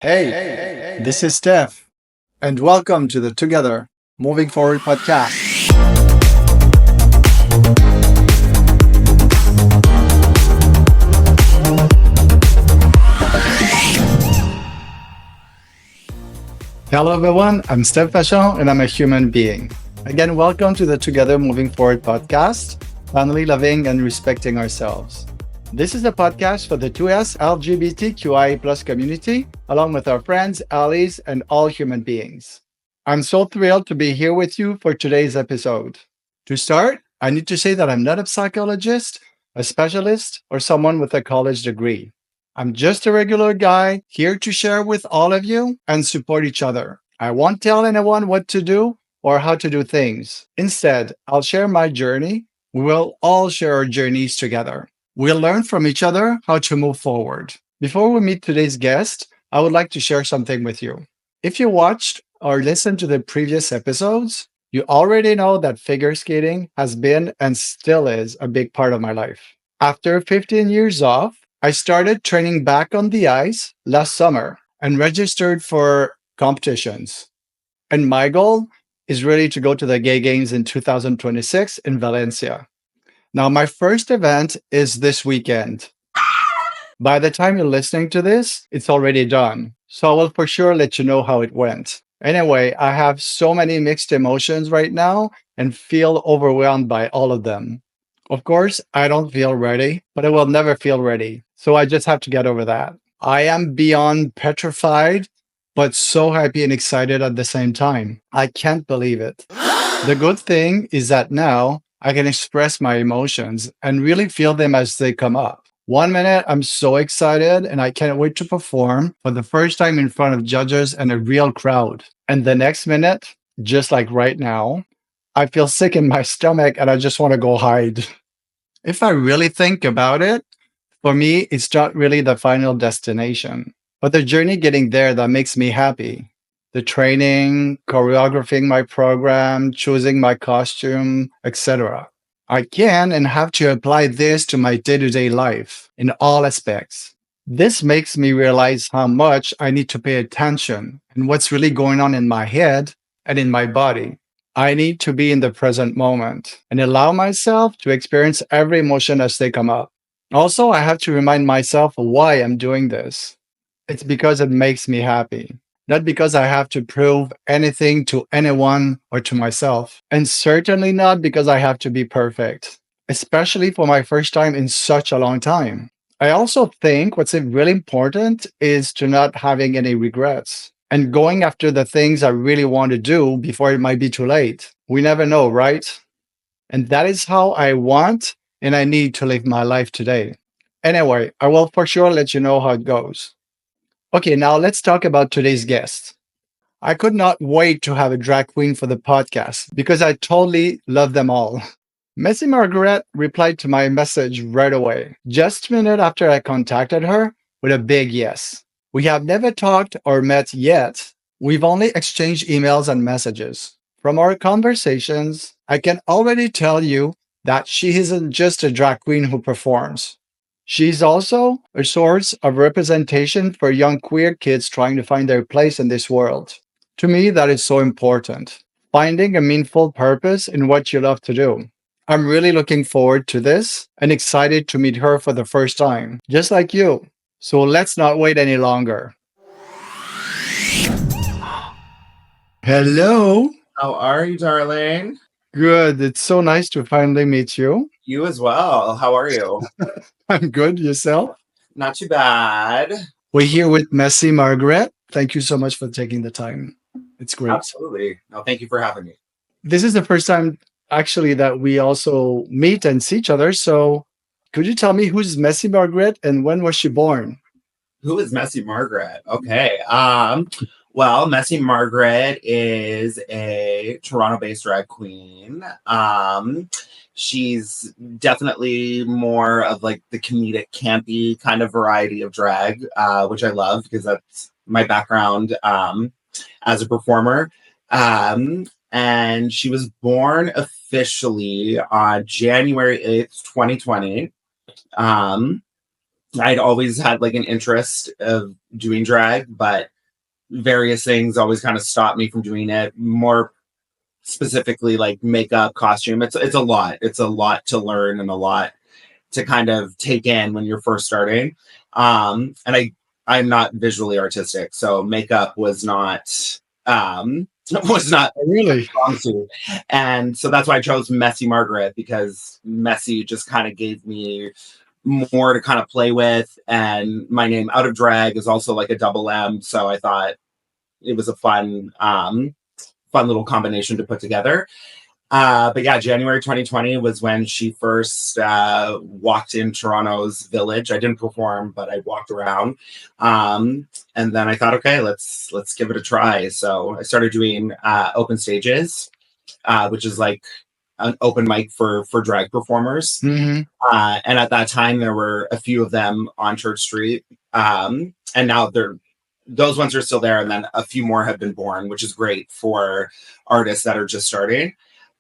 Hey, this is Stef, and welcome to the Together Moving Forward podcast. Hello, everyone. I'm Stef Vachon, and I'm a human being. Again, welcome to the Together Moving Forward podcast, finally loving and respecting ourselves. This is a podcast for the truest LGBTQI plus community, along with our friends, allies, and all human beings. I'm so thrilled to be here with you for today's episode. To start, I need to say that I'm not a psychologist, a specialist, or someone with a college degree. I'm just a regular guy here to share with all of you and support each other. I won't tell anyone what to do or how to do things. Instead, I'll share my journey. We will all share our journeys together. We'll learn from each other how to move forward. Before we meet today's guest, I would like to share something with you. If you watched or listened to the previous episodes, you already know that figure skating has been and still is a big part of my life. After 15 years off, I started training back on the ice last summer and registered for competitions. And my goal is really to go to the Gay Games in 2026 in Valencia. Now, my first event is this weekend. By the time you're listening to this, it's already done. So I will for sure let you know how it went. Anyway, I have so many mixed emotions right now and feel overwhelmed by all of them. Of course, I don't feel ready, but I will never feel ready. So I just have to get over that. I am beyond petrified, but so happy and excited at the same time. I can't believe it. The good thing is that now I can express my emotions and really feel them as they come up. One minute, I'm so excited and I can't wait to perform for the first time in front of judges and a real crowd. And the next minute, just like right now, I feel sick in my stomach and I just want to go hide. If I really think about it, for me, it's not really the final destination, but the journey getting there that makes me happy. The training, choreographing my program, choosing my costume, etc. I can and have to apply this to my day to day life in all aspects. This makes me realize how much I need to pay attention and what's really going on in my head and in my body. I need to be in the present moment and allow myself to experience every emotion as they come up. Also, I have to remind myself why I'm doing this. It's because it makes me happy, not because I have to prove anything to anyone or to myself, and certainly not because I have to be perfect, especially for my first time in such a long time. I also think what's really important is to not having any regrets and going after the things I really want to do before it might be too late. We never know, right? And that is how I want and I need to live my life today. Anyway, I will for sure let you know how it goes. Okay, now let's talk about today's guest. I could not wait to have a drag queen for the podcast because I totally love them all. Messy Margaret replied to my message right away, just a minute after I contacted her with a big yes. We have never talked or met yet. We've only exchanged emails and messages. From our conversations, I can already tell you that she isn't just a drag queen who performs. She's also a source of representation for young queer kids trying to find their place in this world. To me, that is so important. Finding a meaningful purpose in what you love to do. I'm really looking forward to this and excited to meet her for the first time, just like you. So let's not wait any longer. Hello. How are you, darling? Good. It's so nice to finally meet you. You as well. How are you? I'm good. Yourself? Not too bad. We're here with Messy Margaret. Thank you so much for taking the time. It's great. Absolutely. No, thank you for having me. This is the first time actually that we also meet and see each other. So could you tell me who's Messy Margaret and when was she born? Who is Messy Margaret? Okay. Well, Messy Margaret is a Toronto-based drag queen. She's definitely more of like the comedic, campy kind of variety of drag, which I love because that's my background as a performer. And she was born officially on January 8th, 2020. I'd always had like an interest of doing drag, but various things always kind of stopped me from doing it. More specifically, like makeup, costume. It's a lot. It's a lot to learn and a lot to kind of take in when you're first starting. And I'm not visually artistic, so makeup was not was not Really? strong suit. And so that's why I chose Messy Margaret, because Messy just kind of gave me more to kind of play with. And my name Out of Drag is also like a double M. So I thought it was a fun little combination to put together. But yeah, January 2020 was when she first walked in Toronto's Village. I didn't perform, but I walked around. And then I thought, okay, let's give it a try. So I started doing open stages, which is like an open mic for drag performers. Mm-hmm. And at that time, there were a few of them on Church Street. And now those ones are still there. And then a few more have been born, which is great for artists that are just starting.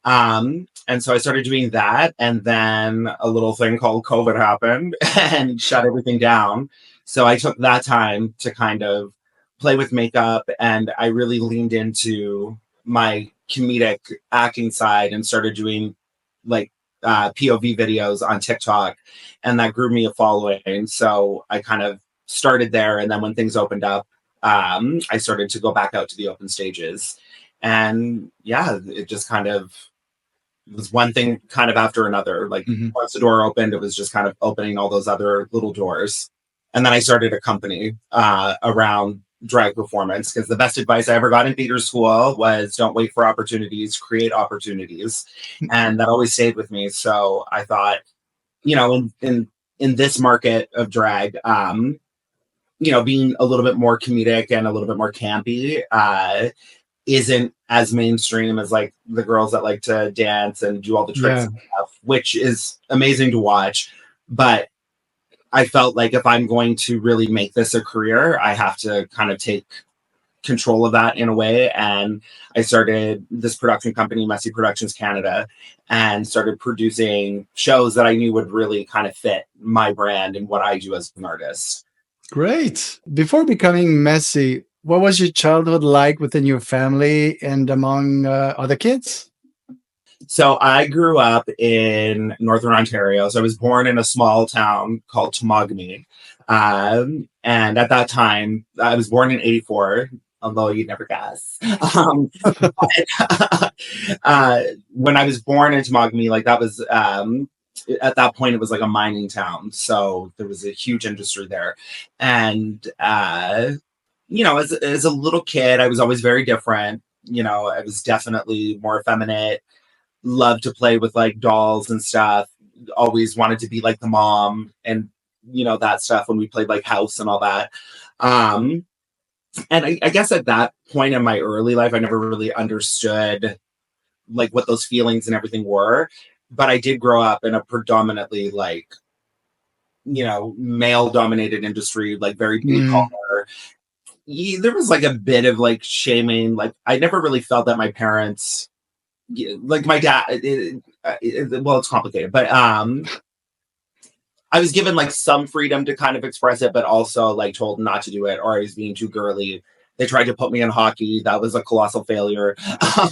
And so I started doing that. And then a little thing called COVID happened and shut everything down. So I took that time to kind of play with makeup, and I really leaned into my comedic acting side and started doing like POV videos on TikTok, and that grew me a following. So I kind of started there, and then when things opened up, I started to go back out to the open stages, and yeah, it just kind of was one thing kind of after another. Like once the door opened, it was just kind of opening all those other little doors. And then I started a company around drag performance, because the best advice I ever got in theater school was don't wait for opportunities, create opportunities. And that always stayed with me. So I thought, in this market of drag, being a little bit more comedic and a little bit more campy isn't as mainstream as like the girls that like to dance and do all the tricks and stuff, which is amazing to watch. But I felt like if I'm going to really make this a career, I have to kind of take control of that in a way. And I started this production company, Messy Productions Canada, and started producing shows that I knew would really kind of fit my brand and what I do as an artist. Great. Before becoming Messy, what was your childhood like within your family and among other kids? So I grew up in Northern Ontario. So I was born in a small town called Temagami. And at that time, I was born in 84, although you'd never guess. When I was born in Temagami, like that was, at that point, it was like a mining town. So there was a huge industry there. And, as a little kid, I was always very different. I was definitely more effeminate, loved to play with like dolls and stuff, always wanted to be like the mom and, that stuff when we played like house and all that. And I guess at that point in my early life, I never really understood like what those feelings and everything were. But I did grow up in a predominantly like, male dominated industry, like very blue collar. There was like a bit of like shaming. Like I never really felt that my parents, like my dad, well, it's complicated, but I was given like some freedom to kind of express it, but also like told not to do it, or I was being too girly. They tried to put me in hockey. That was a colossal failure.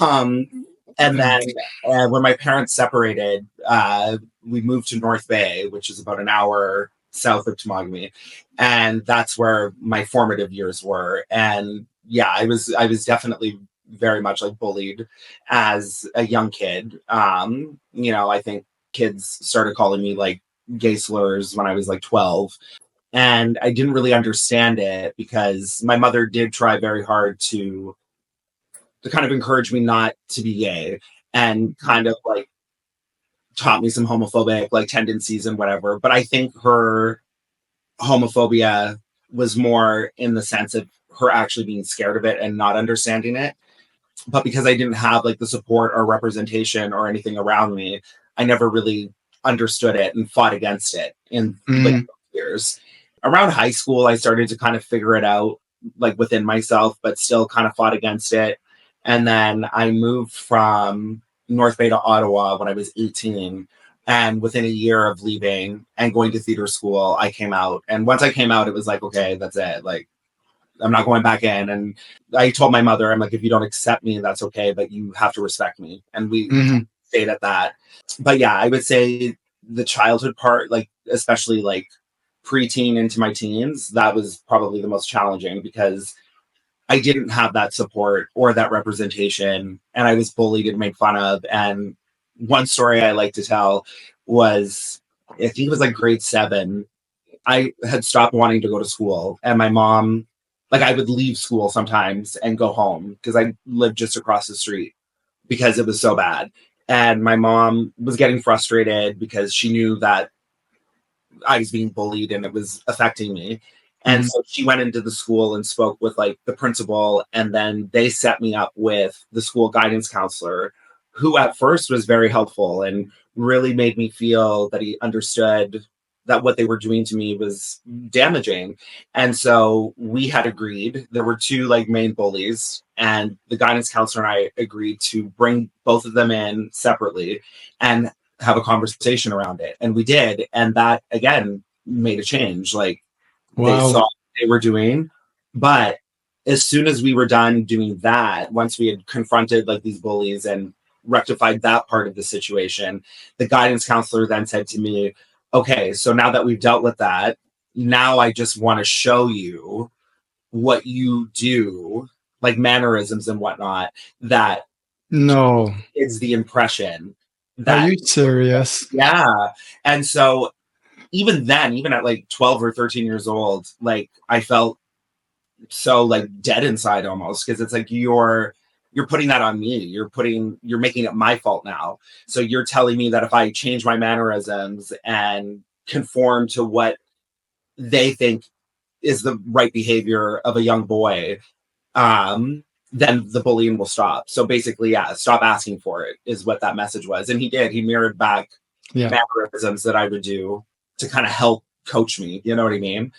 And then when my parents separated, we moved to North Bay, which is about an hour south of Temagami, and that's where my formative years were. And yeah, I was definitely very much like bullied as a young kid. I think kids started calling me like gay slurs when I was like 12, and I didn't really understand it because my mother did try very hard to kind of encourage me not to be gay, and kind of like taught me some homophobic like tendencies and whatever. But I think her homophobia was more in the sense of her actually being scared of it and not understanding it. But because I didn't have like the support or representation or anything around me, I never really understood it and fought against it in like years. Around high school, I started to kind of figure it out like within myself, but still kind of fought against it. And then I moved from North Bay to Ottawa when I was 18, And within a year of leaving and going to theater school, I came out. And once I came out, it was like, okay, that's it. Like, I'm not going back in. And I told my mother, I'm like, if you don't accept me, that's okay, but you have to respect me. And we Mhm. stayed at that. But yeah, I would say the childhood part, like, especially like preteen into my teens, that was probably the most challenging because I didn't have that support or that representation. And I was bullied and made fun of. And one story I like to tell was, I think it was like grade 7. I had stopped wanting to go to school, and my mom, like, I would leave school sometimes and go home because I lived just across the street because it was so bad. And my mom was getting frustrated because she knew that I was being bullied and it was affecting me. And Mhm. so she went into the school and spoke with like the principal, and then they set me up with the school guidance counselor, who at first was very helpful and really made me feel that he understood that what they were doing to me was damaging. And so we had agreed, there were two like main bullies, and the guidance counselor and I agreed to bring both of them in separately and have a conversation around it. And we did. And that again made a change. Like, they saw Wow. what they were doing. But as soon as we were done doing that, once we had confronted like these bullies and rectified that part of the situation, the guidance counselor then said to me, okay, so now that we've dealt with that, now I just want to show you what you do, like mannerisms and whatnot, that No. is the impression Are that, you serious? yeah. And so even then, even at like 12 or 13 years old, like I felt so like dead inside almost, because it's like you're putting that on me. You're making it my fault now. So you're telling me that if I change my mannerisms and conform to what they think is the right behavior of a young boy, then the bullying will stop. So basically, yeah, stop asking for it is what that message was. And he did. He mirrored back Yeah. mannerisms that I would do to kind of help coach me. You know what I mean?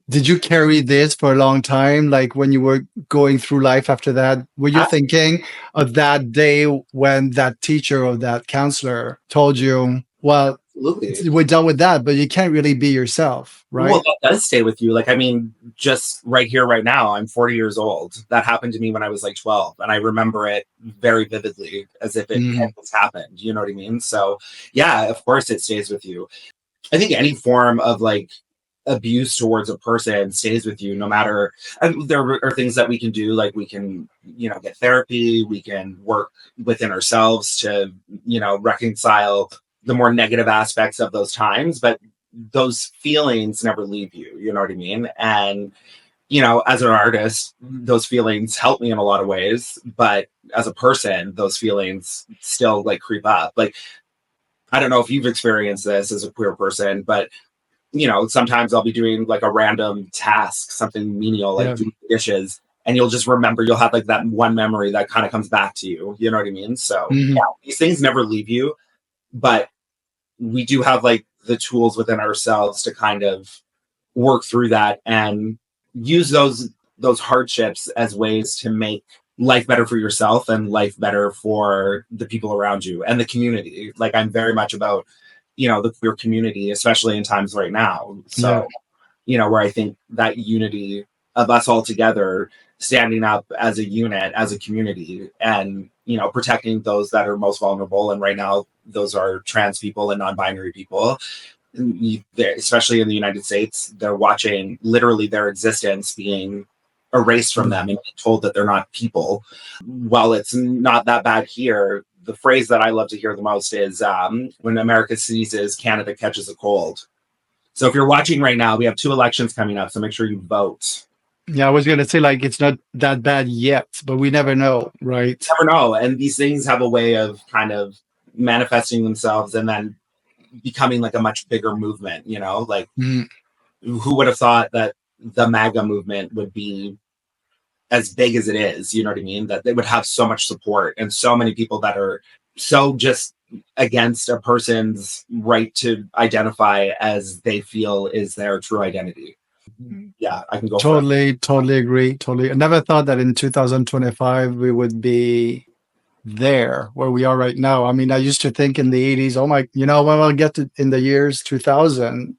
Did you carry this for a long time? Like when you were going through life after that, were you thinking of that day when that teacher or that counselor told you, well, Absolutely. we're done with that, but you can't really be yourself, Well, right? that does stay with you. Like, I mean, just right here, right now, I'm 40 years old. That happened to me when I was like 12, and I remember it very vividly as if it had Mm. just happened. You know what I mean? So, yeah, of course, it stays with you. I think any form of like abuse towards a person stays with you no matter. And there are things that we can do, like we can, get therapy, we can work within ourselves to, reconcile the more negative aspects of those times, but those feelings never leave you. You know what I mean? And as an artist, those feelings help me in a lot of ways, but as a person, those feelings still like creep up. Like, I don't know if you've experienced this as a queer person, but sometimes I'll be doing like a random task, something menial, like Yeah. doing dishes, and you'll just remember, you'll have like that one memory that kind of comes back to you. You know what I mean? So yeah, Mhm. these things never leave you, but we do have like the tools within ourselves to kind of work through that and use those hardships as ways to make life better for yourself and life better for the people around you and the community. Like, I'm very much about the queer community, especially in times right now. Yeah. So where I think that unity of us all together standing up as a unit, as a community, and protecting those that are most vulnerable, and right now those are trans people and non-binary people, especially in the United States. They're watching literally their existence being erased from them and being told that they're not people. While it's not that bad here, the phrase that I love to hear the most is, when America sneezes, Canada catches a cold. So if you're watching right now, we have 2 elections coming up, so make sure you vote. Yeah, I was going to say, like, it's not that bad yet, but we never know, right? Never know. And these things have a way of kind of manifesting themselves and then becoming like a much bigger movement, like, Mm. who would have thought that the MAGA movement would be as big as it is? You know what I mean? That they would have so much support and so many people that are so just against a person's right to identify as they feel is their true identity. Yeah, I can go for it. Totally, totally agree. Totally. I never thought that in 2025 we would be there where we are right now. I mean, I used to think in the 80s, oh my, when we'll get to in the years 2000,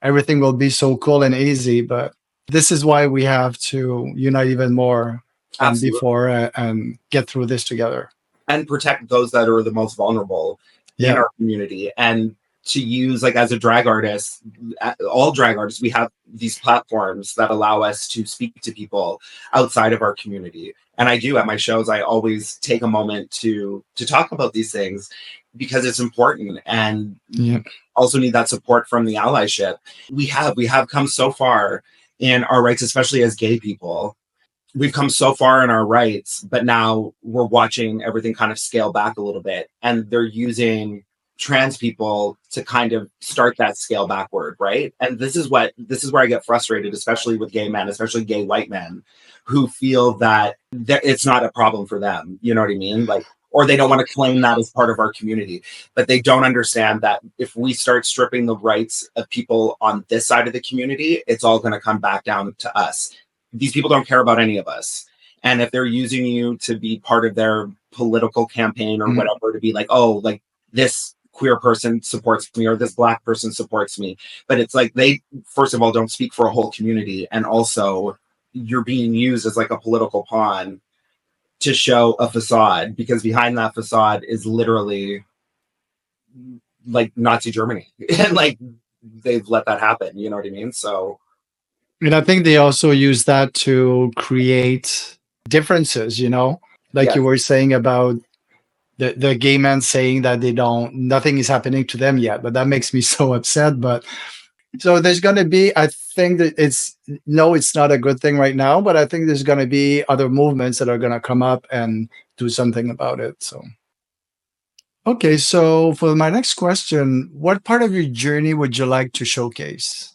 everything will be so cool and easy. But this is why we have to unite even more than Absolutely. before and get through this together. And protect those that are the most vulnerable in Yeah. our community. And to use, like, as a drag artist, all drag artists, we have these platforms that allow us to speak to people outside of our community. And I do at my shows, I always take a moment to talk about these things because it's important, and Yeah. also need that support from the allyship. We have come so far in our rights, especially as gay people. We've come so far in our rights, but now we're watching everything kind of scale back a little bit, and they're using trans people to kind of start that scale backward, right? And this is where I get frustrated, especially with gay men, especially gay white men, who feel that it's not a problem for them. You know what I mean? Like, or they don't want to claim that as part of our community, but they don't understand that if we start stripping the rights of people on this side of the community, it's all going to come back down to us. These people don't care about any of us. And if they're using you to be part of their political campaign or whatever, to be like, oh, like this queer person supports me or this Black person supports me. But it's like, they, first of all, don't speak for a whole community. And also, you're being used as like a political pawn to show a facade, because behind that facade is literally like Nazi Germany. And like, they've let that happen. You know what I mean? So, And I think they also use that to create differences, like yeah. you were saying about the gay men saying that nothing is happening to them yet. But that makes me so upset. But so there's going to be, I think that it's not a good thing right now, but I think there's going to be other movements that are going to come up and do something about it. So, okay. So for my next question, what part of your journey would you like to showcase?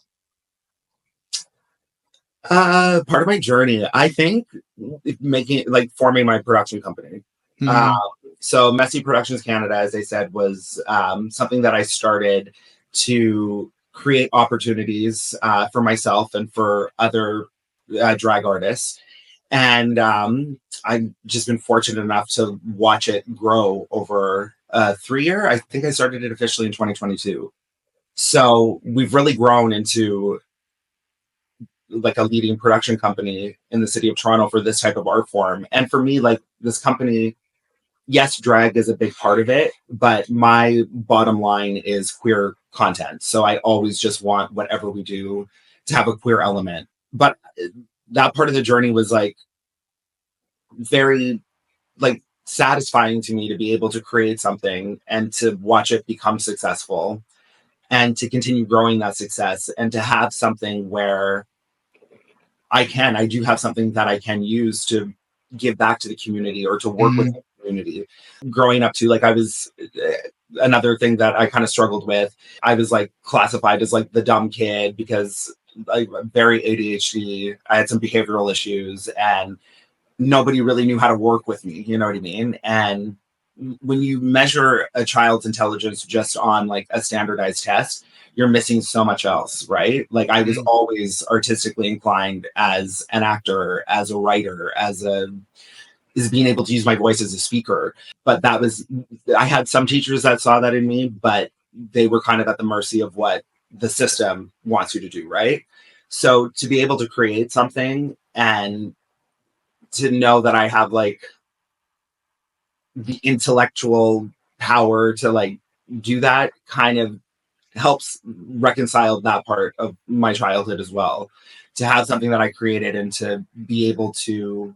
Part of my journey, I think, forming my production company. So Messy Productions Canada, as I said, was something that I started to create opportunities for myself and for other drag artists. And I've just been fortunate enough to watch it grow over 3 year. I think I started it officially in 2022. So we've really grown into like a leading production company in the city of Toronto for this type of art form. And for me, like, this company, yes, drag is a big part of it, but my bottom line is queer content. So I always just want whatever we do to have a queer element. But that part of the journey was like very like satisfying to me, to be able to create something and to watch it become successful and to continue growing that success, and to have something where I do have something that I can use to give back to the community or to work with the community. Growing up too, like, I was another thing that I kind of struggled with. I was like classified as like the dumb kid because I'm very ADHD. I had some behavioral issues, and nobody really knew how to work with me. You know what I mean? And when you measure a child's intelligence just on like a standardized test, you're missing so much else, right? Like, I was always artistically inclined as an actor, as a writer, as being able to use my voice as a speaker. But I had some teachers that saw that in me, but they were kind of at the mercy of what the system wants you to do, right? So to be able to create something and to know that I have like the intellectual power to like do that kind of helps reconcile that part of my childhood as well, to have something that I created and to be able to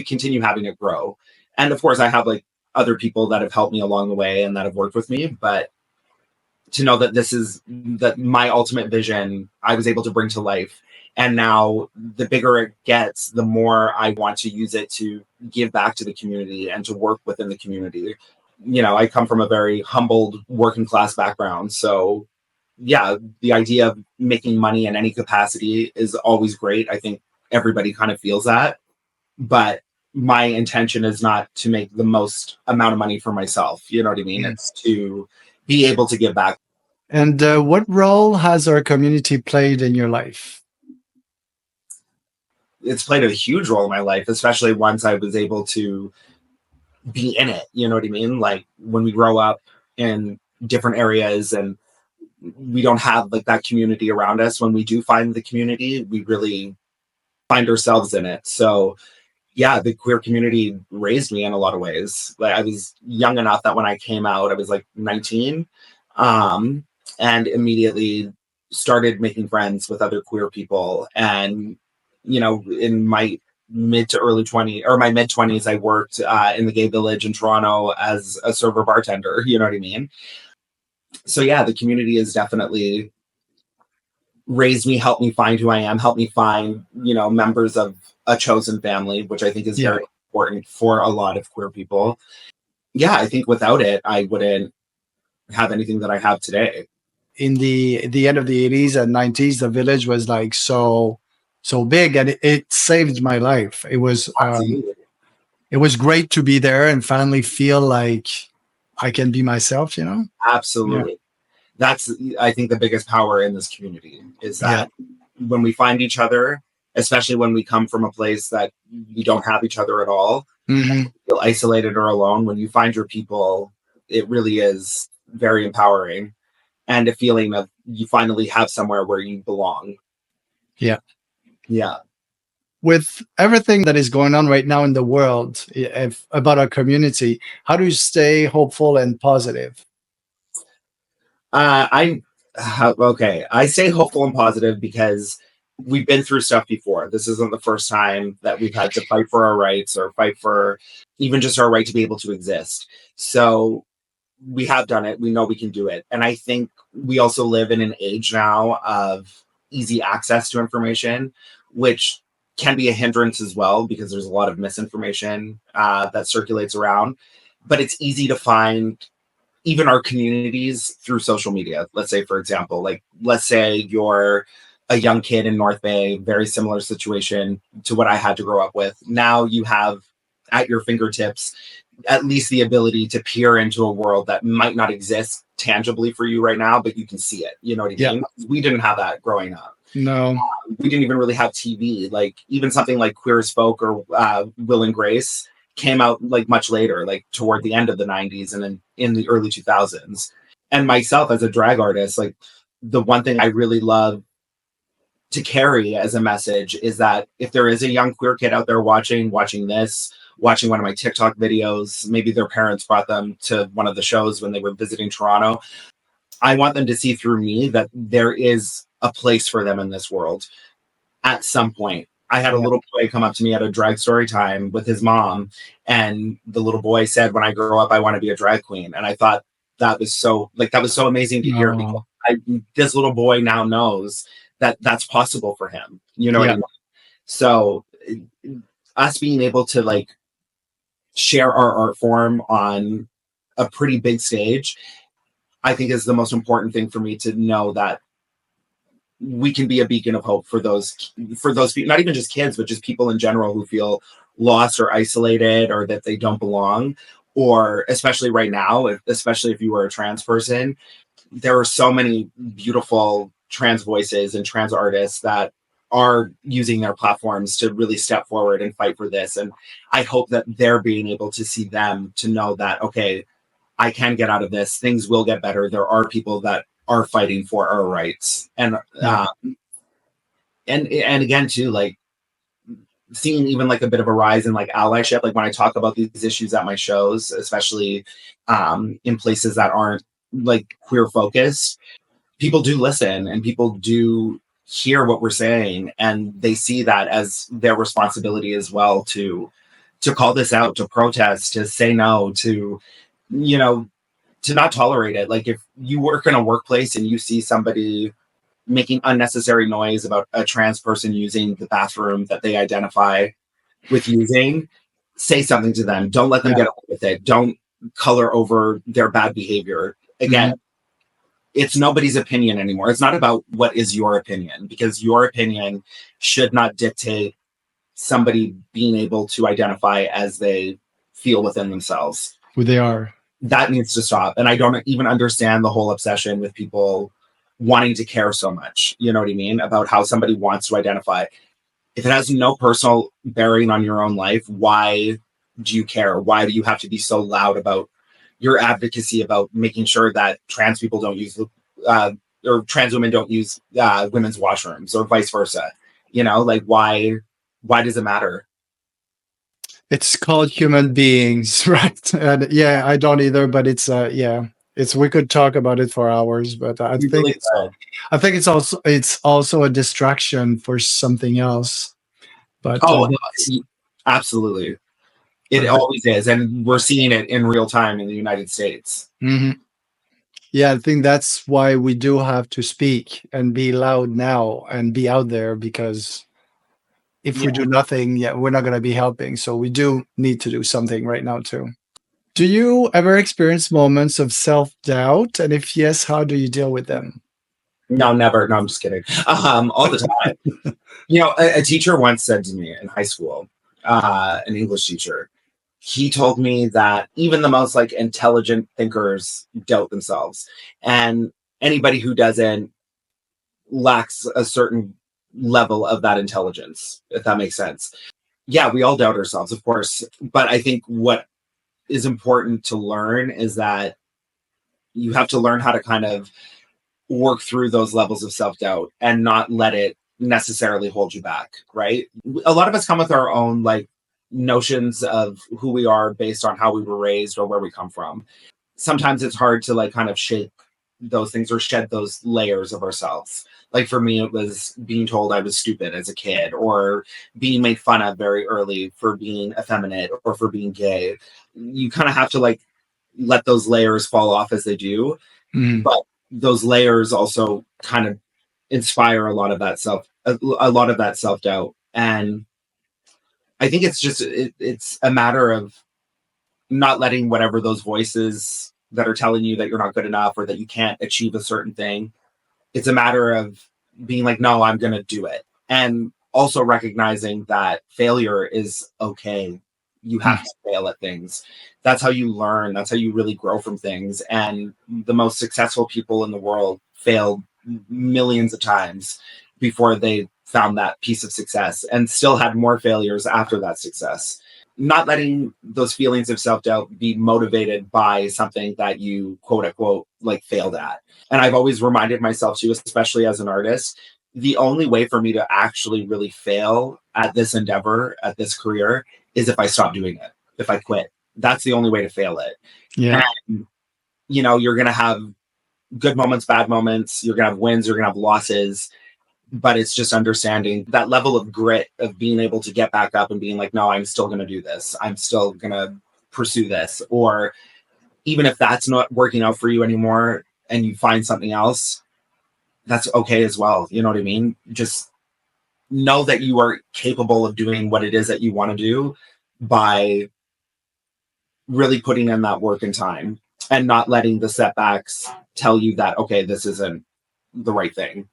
continue having it grow. And of course, I have like other people that have helped me along the way and that have worked with me, but to know that that my ultimate vision I was able to bring to life. And now the bigger it gets, the more I want to use it to give back to the community and to work within the community. I come from a very humbled working class background. So yeah, the idea of making money in any capacity is always great. I think everybody kind of feels that. But my intention is not to make the most amount of money for myself. You know what I mean? It's to be able to give back. And what role has our community played in your life? It's played a huge role in my life, especially once I was able to be in it. You know what I mean? Like when we grow up in different areas and we don't have like that community around us, when we do find the community, we really find ourselves in it. So yeah, the queer community raised me in a lot of ways. Like I was young enough that when I came out, I was like 19, um, and immediately started making friends with other queer people. And in my mid to early 20s or my mid 20s, I worked in the gay village in Toronto as a server bartender. You know what I mean? So yeah, the community has definitely raised me, helped me find who I am, helped me find, members of a chosen family, which I think is Yeah. very important for a lot of queer people. Yeah, I think without it, I wouldn't have anything that I have today. In the end of the 80s and 90s, the village was like so big, and it saved my life. Absolutely. It was great to be there and finally feel like I can be myself, Yeah. Absolutely. That's, I think, the biggest power in this community is Yeah. that when we find each other, especially when we come from a place that we don't have each other at all, Hmm. feel isolated or alone, when you find your people, it really is very empowering and a feeling of you finally have somewhere where you belong. Yeah. Yeah. With everything that is going on right now in the world, about our community, how do you stay hopeful and positive? I okay. I stay hopeful and positive because we've been through stuff before. This isn't the first time that we've had to fight for our rights or fight for even just our right to be able to exist. So we have done it. We know we can do it. And I think we also live in an age now of easy access to information, which can be a hindrance as well because there's a lot of misinformation that circulates around. But it's easy to find even our communities through social media. Let's say, for example, like let's say you're a young kid in North Bay, very similar situation to what I had to grow up with. Now you have at your fingertips at least the ability to peer into a world that might not exist tangibly for you right now, but you can see it. You know what I Yeah. mean? We didn't have that growing up. No. We didn't even really have TV. Like even something like Queer as Folk or Will and Grace came out like much later, like toward the end of the 90s and then in the early 2000s. And myself as a drag artist, like the one thing I really love to carry as a message is that if there is a young queer kid out there watching this, watching one of my TikTok videos, maybe their parents brought them to one of the shows when they were visiting Toronto, I want them to see through me that there is a place for them in this world at some point. I had a Yeah. little boy come up to me at a drag story time with his mom, and the little boy said, "When I grow up, I want to be a drag queen." And I thought that was so amazing to hear because No. this little boy now knows that that's possible for him. You know what I Yeah. mean? So us being able to like share our art form on a pretty big stage, I think is the most important thing for me to know that we can be a beacon of hope for those people, not even just kids, but just people in general who feel lost or isolated or that they don't belong. Or especially right now, especially if you were a trans person, there are so many beautiful trans voices and trans artists that are using their platforms to really step forward and fight for this. And I hope that they're being able to see them to know that, okay, I can get out of this. Things will get better. There are people that are fighting for our rights. Yeah. And again too, like seeing even like a bit of a rise in like allyship, like when I talk about these issues at my shows, especially in places that aren't like queer focused, people do listen and people do hear what we're saying, and they see that as their responsibility as well to call this out, to protest, to say no, to you know to not tolerate it. Like if you work in a workplace and you see somebody making unnecessary noise about a trans person using the bathroom that they identify with using, say something to them. Don't let them Yeah. get away with it. Don't color over their bad behavior. Again, Mhm. it's nobody's opinion anymore. It's not about what is your opinion, because your opinion should not dictate somebody being able to identify as they feel within themselves. Who they are. That needs to stop. And I don't even understand the whole obsession with people wanting to care so much, you know what I mean, about how somebody wants to identify. If it has no personal bearing on your own life, why do you care? Why do you have to be so loud about your advocacy about making sure that trans people don't use or trans women don't use women's washrooms or vice versa? You know, like why does it matter? It's called human beings, right? And yeah, I don't either, but it's yeah, it's we could talk about it for hours, but I We think really it's could. also a distraction for something else. But Oh, that's absolutely. It but always is. And we're seeing it in real time in the United States. mhm. Yeah, I think that's why we do have to speak and be loud now and be out there, because if Yeah. we do nothing, yeah, we're not going to be helping. So we do need to do something right now too. Do you ever experience moments of self-doubt? And if yes, how do you deal with them? No, never. No, I'm just kidding. All the time. You know, a teacher once said to me in high school, an English teacher, he told me that even the most like intelligent thinkers doubt themselves. And anybody who doesn't lacks a certain level of that intelligence, if that makes sense. Yeah, we all doubt ourselves, of course. But I think what is important to learn is that you have to learn how to kind of work through those levels of self doubt and not let it necessarily hold you back, right? A lot of us come with our own like notions of who we are based on how we were raised or where we come from. Sometimes it's hard to like kind of shake those things or shed those layers of ourselves. Like for me, it was being told I was stupid as a kid, or being made fun of very early for being effeminate or for being gay. You kind of have to like let those layers fall off as they do. Mm. But those layers also kind of inspire a lot of that self doubt. And I think it's just it's a matter of not letting whatever those voices that are telling you that you're not good enough or that you can't achieve a certain thing. It's a matter of being like, no, I'm going to do it. And also recognizing that failure is okay. You have to fail at things. That's how you learn. That's how you really grow from things. And the most successful people in the world failed millions of times before they found that piece of success and still had more failures after that success. Not letting those feelings of self doubt be motivated by something that you quote unquote like failed at. And I've always reminded myself too, especially as an artist, the only way for me to actually really fail at this endeavor, at this career, is if I stop doing it, if I quit. That's the only way to fail it. Yeah. And, you know, you're going to have good moments, bad moments, you're going to have wins, you're going to have losses. But it's just understanding that level of grit of being able to get back up and being like, no, I'm still going to do this. I'm still going to pursue this. Or even if that's not working out for you anymore and you find something else, that's okay as well. You know what I mean? Just know that you are capable of doing what it is that you want to do by really putting in that work and time and not letting the setbacks tell you that, okay, this isn't the right thing.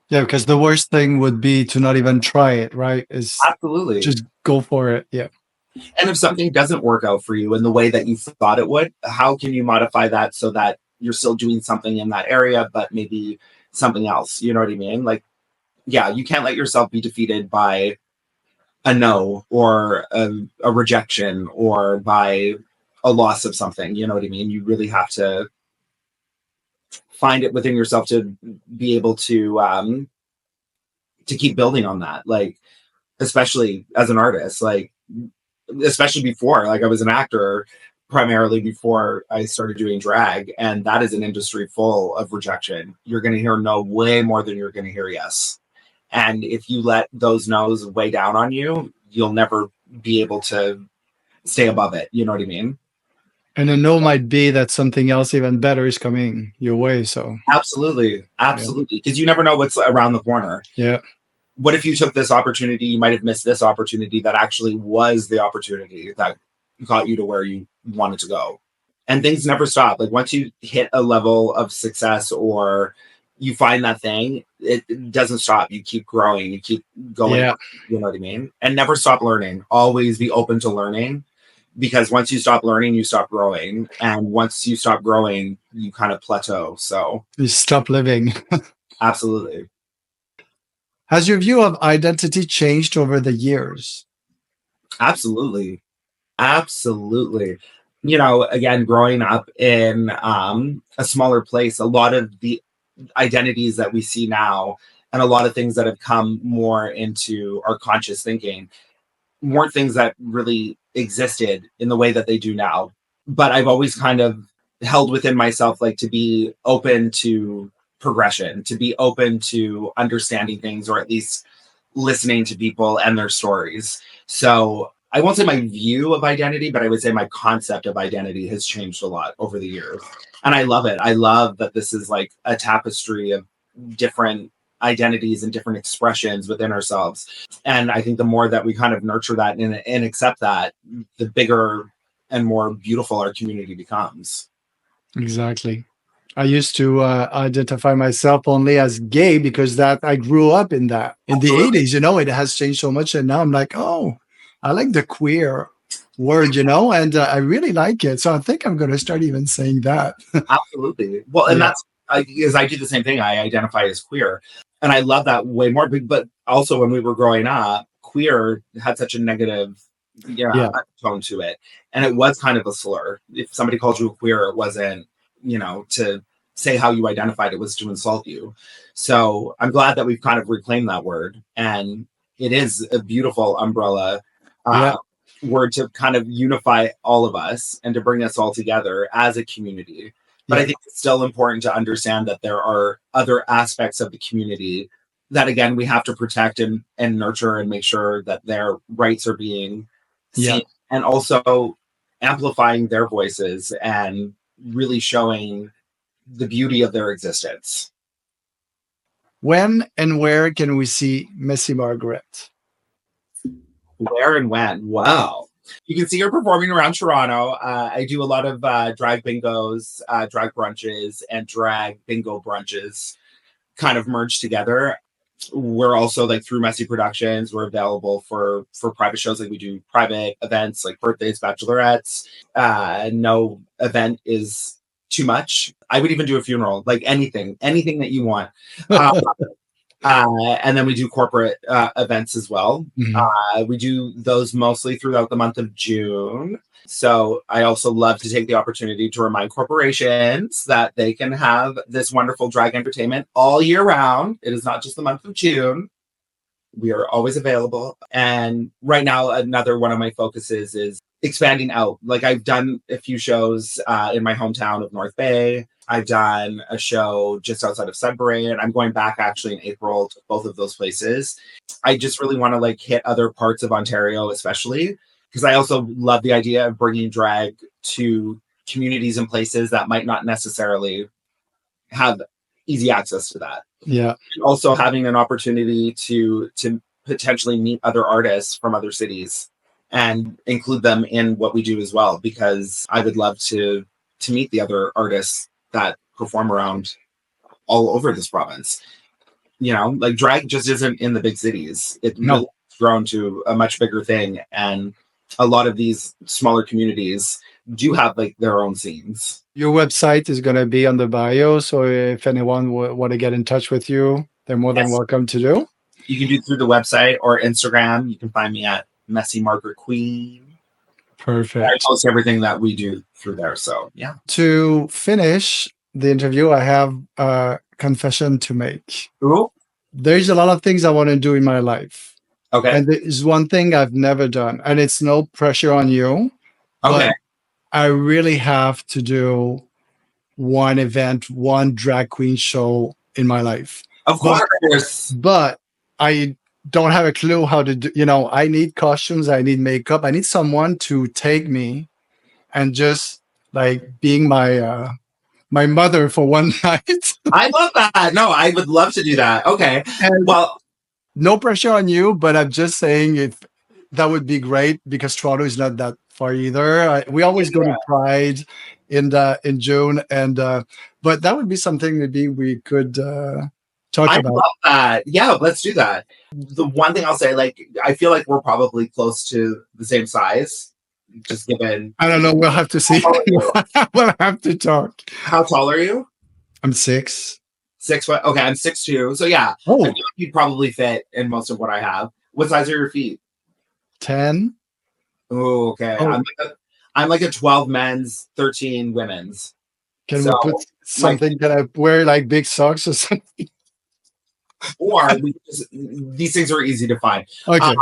Yeah, because the worst thing would be to not even try it, right? Is Absolutely. just go for it. Yeah. And if something doesn't work out for you in the way that you thought it would, how can you modify that so that you're still doing something in that area, but maybe something else? You know what I mean? Like, yeah, you can't let yourself be defeated by a no or a rejection or by a loss of something. You know what I mean? You really have to find it within yourself to be able to keep building on that. Like, especially as an artist, like especially before, like I was an actor primarily before I started doing drag, and that is an industry full of rejection. You're going to hear no way more than you're going to hear yes. And if you let those no's weigh down on you, you'll never be able to stay above it. You know what I mean? And a no might be that something else even better is coming your way. So Absolutely. Absolutely. Because you never know what's around the corner. yeah. What if you took this opportunity? You might have missed this opportunity that actually was the opportunity that got you to where you wanted to go. And things never stop. Like once you hit a level of success or you find that thing, it doesn't stop. You keep growing, you keep going. Yeah. You know what I mean? And never stop learning. Always be open to learning, because once you stop learning, you stop growing. And once you stop growing, you kind of plateau. So You stop living. absolutely. Has your view of identity changed over the years? Absolutely. Absolutely. You know, again, growing up in a smaller place, a lot of the identities that we see now and a lot of things that have come more into our conscious thinking weren't things that really existed in the way that they do now. But I've always kind of held within myself, like, to be open to progression, to be open to understanding things, or at least listening to people and their stories. So I won't say my view of identity, but I would say my concept of identity has changed a lot over the years. And I love it. I love that this is like a tapestry of different identities and different expressions within ourselves. And I think the more that we kind of nurture that and accept that, the bigger and more beautiful our community becomes. Exactly. I used to identify myself only as gay because that I grew up in that in the Absolutely. 80s. It has changed so much, and now I'm like, oh, I like the queer word, and I really like it. So I think I'm going to start even saying that. Absolutely. Well, and Yeah, that's because I do the same thing. I identify as queer, and I love that way more. But also, when we were growing up, queer had such a negative, yeah, tone to it, and it was kind of a slur. If somebody called you a queer, it wasn't, to say how you identified. It was to insult you. So I'm glad that we've kind of reclaimed that word, and it is a beautiful umbrella. yeah, Uh, Word to kind of unify all of us and to bring us all together as a community. But I yeah, think it's still important to understand that there are other aspects of the community that, again, we have to protect and nurture and make sure that their rights are being yeah. seen, and also amplifying their voices and really showing the beauty of their existence. When and where can we see Messy Margaret? Where and when? Wow. You can see her performing around Toronto. I do a lot of drag bingos, drag brunches, and drag bingo brunches kind of merged together. We're also, like, through Messy Productions, we're available for private shows. Like, we do private events like birthdays, bachelorettes. No event is too much. I would even do a funeral, like anything that you want. Uh, and then we do corporate events as well. Mhm. We do those mostly throughout the month of June. So I also love to take the opportunity to remind corporations that they can have this wonderful drag entertainment all year round. It is not just the month of June. We are always available. And right now, another one of my focuses is expanding out. Like, I've done a few shows in my hometown of North Bay. I've done a show just outside of Sudbury, and I'm going back actually in April to both of those places. I just really want to, like, hit other parts of Ontario, especially because I also love the idea of bringing drag to communities and places that might not necessarily have easy access to that. Yeah, Also having an opportunity to potentially meet other artists from other cities and include them in what we do as well, because I would love to meet the other artists that perform around all over this province. Like, drag just isn't in the big cities. It really no. has grown to a much bigger thing, and a lot of these smaller communities do have, like, their own scenes. Your website is going to be on the bio. So if anyone want to get in touch with you, they're more than Yes, welcome to do. you can do through the website or Instagram. You can find me at Messy Margaret Queen. I Perfect. post everything that we do through there. So yeah. To finish the interview, I have a confession to make. Cool. There's a lot of things I want to do in my life. Okay. And there's one thing I've never done, and it's no pressure on you, Okay. but I really have to do one event, one drag queen show in my life. Of But course. but I don't have a clue how to do, I need costumes, I need makeup, I need someone to take me and just like being my mother for one night. I love that. No, I would love to do that. Okay. And Well, no pressure on you, but I'm just saying if that would be great because Toronto is not that far either. We always go to yeah, Pride in June, and but that would be something maybe we could talk I about. love that. Yeah, let's do that. The one thing I'll say, like, I feel like we're probably close to the same size, just given. I don't know. We'll have to How see. tall are you? We'll have to talk. How tall are you? I'm 6. 6 foot. Okay, I'm 6'2". So yeah, I feel Oh, like you'd probably fit in most of what I have. What size are your feet? 10. Oh, okay. Oh, I'm like a 12 men's, 13 women's. can we So put my something? Can I wear like big socks or something? or we just, these things are easy to find. Okay.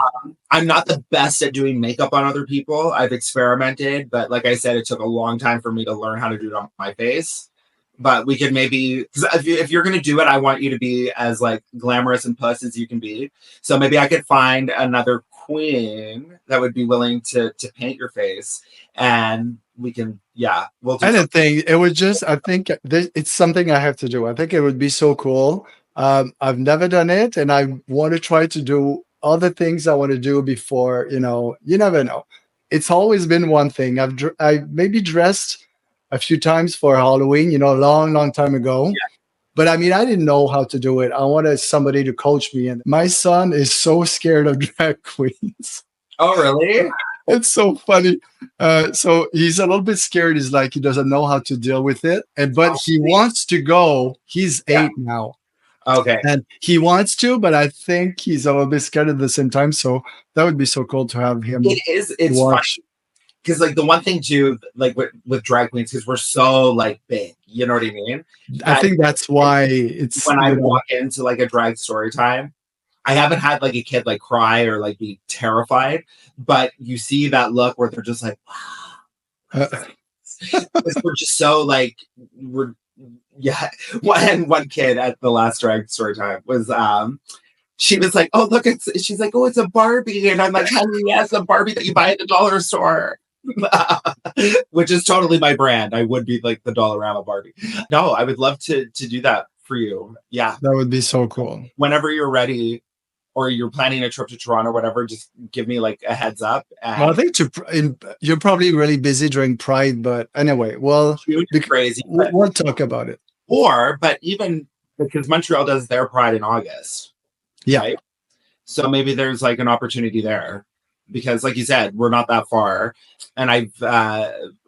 I'm not the best at doing makeup on other people. I've experimented, but like I said, it took a long time for me to learn how to do it on my face. But we could maybe, because if you're going to do it, I want you to be as like glamorous and puss as you can be. So maybe I could find another queen that would be willing to paint your face, and we can, yeah, we'll do I something. didn't think it would just, I think it's something I have to do. I think it would be so cool. I've never done it and I want to try to do all the things I want to do before, you never know. It's always been one thing. I maybe dressed a few times for Halloween, a long, long time ago. Yeah. But I mean, I didn't know how to do it. I wanted somebody to coach me. And my son is so scared of drag queens. Oh, really? It's so funny. So he's a little bit scared. He's like, he doesn't know how to deal with it. But Oh, he wants to go. He's yeah. 8 now. Okay. And he wants to, but I think he's a little bit scared at the same time. So that would be so cool to have him It's watch. funny because like the one thing too, like with drag queens, because we're so like big, you know what I mean? I That think that's why it's, when I walk into like a drag story time, I haven't had like a kid like cry or like be terrified, but you see that look where they're just like, wow. uh, Because we're just so like we're yeah. One kid at the last drag story time was she was like, oh look, she's like, oh, it's a Barbie, and I'm like, honey, yes, a Barbie that you buy at the dollar store. Which is totally my brand. I would be like the Dollarama Barbie. No, I would love to do that for you. Yeah. that would be so cool. Whenever you're ready or you're planning a trip to Toronto or whatever, just give me like a heads up. And Well, I think you're probably really busy during Pride, but anyway, well, crazy. we'll talk about it. But even because Montreal does their Pride in August. Yeah. Right? So maybe there's like an opportunity there because like you said, we're not that far. And I've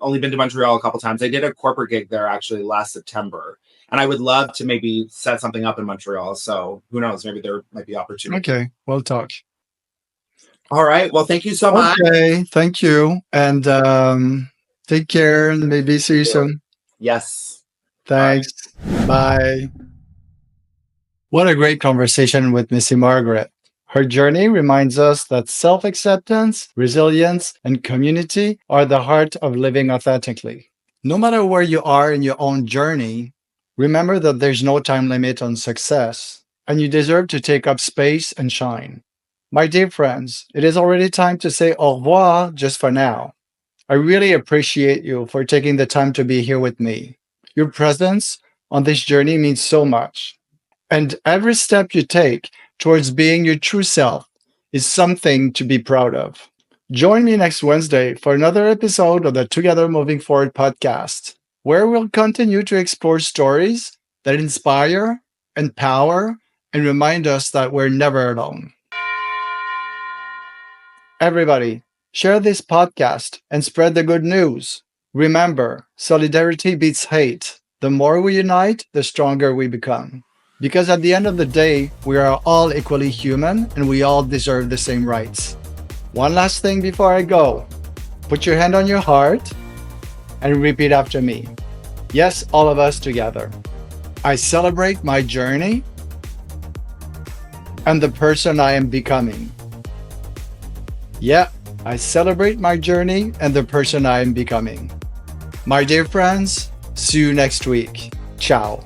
only been to Montreal a couple times. I did a corporate gig there actually last September. And I would love to maybe set something up in Montreal. So who knows? Maybe there might be opportunity. Okay, we'll talk. All right. Well, thank you so much. Okay, thank you. And take care and maybe see you soon. Yes. Thanks. Bye. What a great conversation with Messy Margaret. Her journey reminds us that self-acceptance, resilience, and community are the heart of living authentically. No matter where you are in your own journey, remember that there's no time limit on success, and you deserve to take up space and shine. My dear friends, it is already time to say au revoir just for now. I really appreciate you for taking the time to be here with me. Your presence on this journey means so much. And every step you take towards being your true self is something to be proud of. Join me next Wednesday for another episode of the Together Moving Forward podcast, where we'll continue to explore stories that inspire, empower, and remind us that we're never alone. Everybody, share this podcast and spread the good news. Remember, solidarity beats hate. The more we unite, the stronger we become. Because at the end of the day, we are all equally human and we all deserve the same rights. One last thing before I go. Put your hand on your heart and repeat after me. Yes, all of us together. I celebrate my journey and the person I am becoming. Yeah, I celebrate my journey and the person I am becoming. My dear friends, see you next week. Ciao.